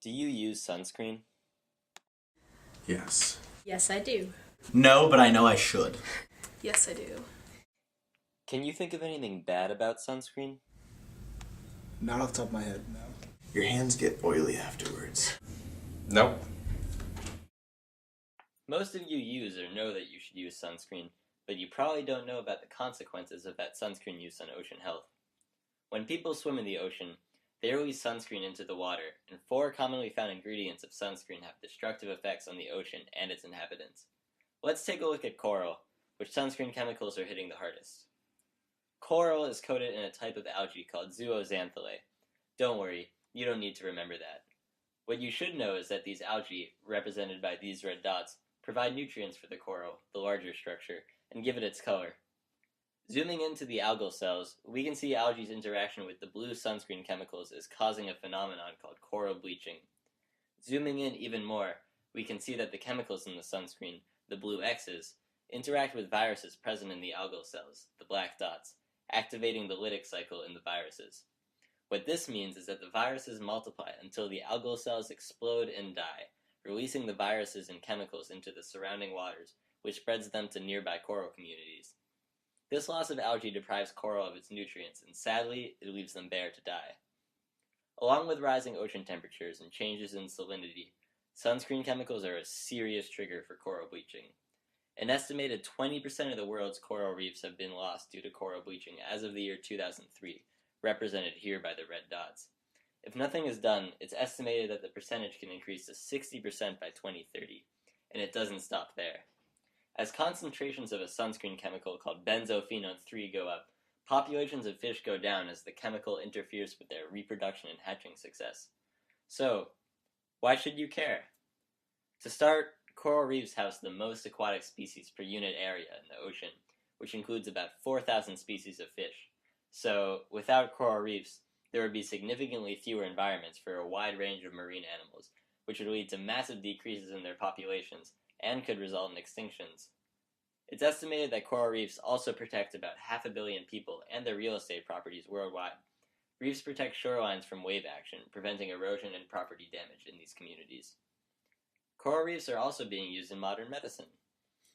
Do you use sunscreen? Yes. Yes, I do. No, but I know I should. Yes, I do. Can you think of anything bad about sunscreen? Not off the top of my head, no. Your hands get oily afterwards. Nope. Most of you use or know that you should use sunscreen, but you probably don't know about the consequences of that sunscreen use on ocean health. When people swim in the ocean, they release sunscreen into the water, and four commonly found ingredients of sunscreen have destructive effects on the ocean and its inhabitants. Let's take a look at coral, which sunscreen chemicals are hitting the hardest. Coral is coated in a type of algae called zooxanthellae. Don't worry, you don't need to remember that. What you should know is that these algae, represented by these red dots, provide nutrients for the coral, the larger structure, and give it its color. Zooming into the algal cells, we can see algae's interaction with the blue sunscreen chemicals is causing a phenomenon called coral bleaching. Zooming in even more, we can see that the chemicals in the sunscreen, the blue X's, interact with viruses present in the algal cells, the black dots, activating the lytic cycle in the viruses. What this means is that the viruses multiply until the algal cells explode and die, releasing the viruses and chemicals into the surrounding waters, which spreads them to nearby coral communities. This loss of algae deprives coral of its nutrients, and sadly, it leaves them bare to die. Along with rising ocean temperatures and changes in salinity, sunscreen chemicals are a serious trigger for coral bleaching. An estimated 20% of the world's coral reefs have been lost due to coral bleaching as of the year 2003, represented here by the red dots. If nothing is done, it's estimated that the percentage can increase to 60% by 2030, and it doesn't stop there. As concentrations of a sunscreen chemical called benzophenone 3 go up, populations of fish go down as the chemical interferes with their reproduction and hatching success. So, why should you care? To start, coral reefs house the most aquatic species per unit area in the ocean, which includes about 4,000 species of fish. So, without coral reefs, there would be significantly fewer environments for a wide range of marine animals, which would lead to massive decreases in their populations and could result in extinctions. It's estimated that coral reefs also protect about 500 million people and their real estate properties worldwide. Reefs protect shorelines from wave action, preventing erosion and property damage in these communities. Coral reefs are also being used in modern medicine.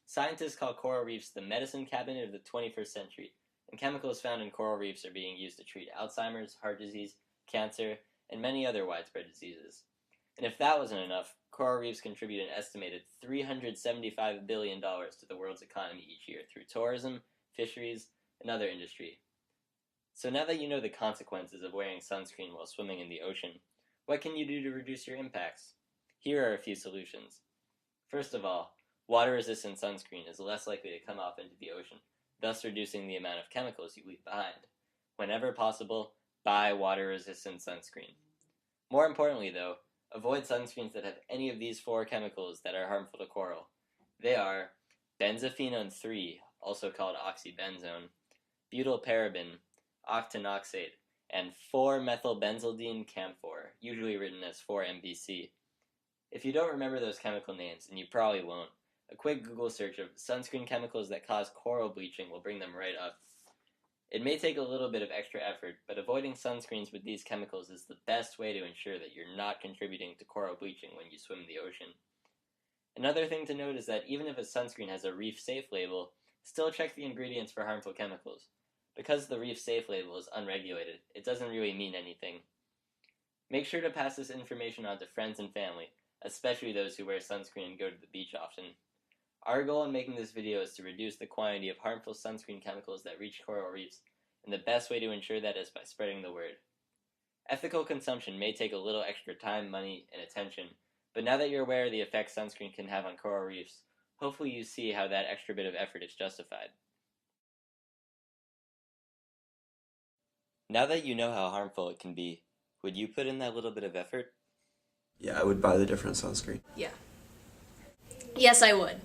Scientists call coral reefs the medicine cabinet of the 21st century, and chemicals found in coral reefs are being used to treat Alzheimer's, heart disease, cancer, and many other widespread diseases. And if that wasn't enough, coral reefs contribute an estimated $375 billion to the world's economy each year through tourism, fisheries, and other industry. So now that you know the consequences of wearing sunscreen while swimming in the ocean, what can you do to reduce your impacts? Here are a few solutions. First of all, water-resistant sunscreen is less likely to come off into the ocean, thus reducing the amount of chemicals you leave behind. Whenever possible, buy water-resistant sunscreen. More importantly, though, avoid sunscreens that have any of these four chemicals that are harmful to coral. They are benzophenone 3, also called oxybenzone, butylparaben, octinoxate, and 4-methylbenzaldene camphor, usually written as 4-MBC. If you don't remember those chemical names, and you probably won't, a quick Google search of sunscreen chemicals that cause coral bleaching will bring them right up. It may take a little bit of extra effort, but avoiding sunscreens with these chemicals is the best way to ensure that you're not contributing to coral bleaching when you swim in the ocean. Another thing to note is that even if a sunscreen has a reef safe label, still check the ingredients for harmful chemicals. Because the reef safe label is unregulated, it doesn't really mean anything. Make sure to pass this information on to friends and family, especially those who wear sunscreen and go to the beach often. Our goal in making this video is to reduce the quantity of harmful sunscreen chemicals that reach coral reefs, and the best way to ensure that is by spreading the word. Ethical consumption may take a little extra time, money, and attention, but now that you're aware of the effects sunscreen can have on coral reefs, hopefully you see how that extra bit of effort is justified. Now that you know how harmful it can be, would you put in that little bit of effort? Yeah, I would buy the different sunscreen. Yeah. Yes, I would.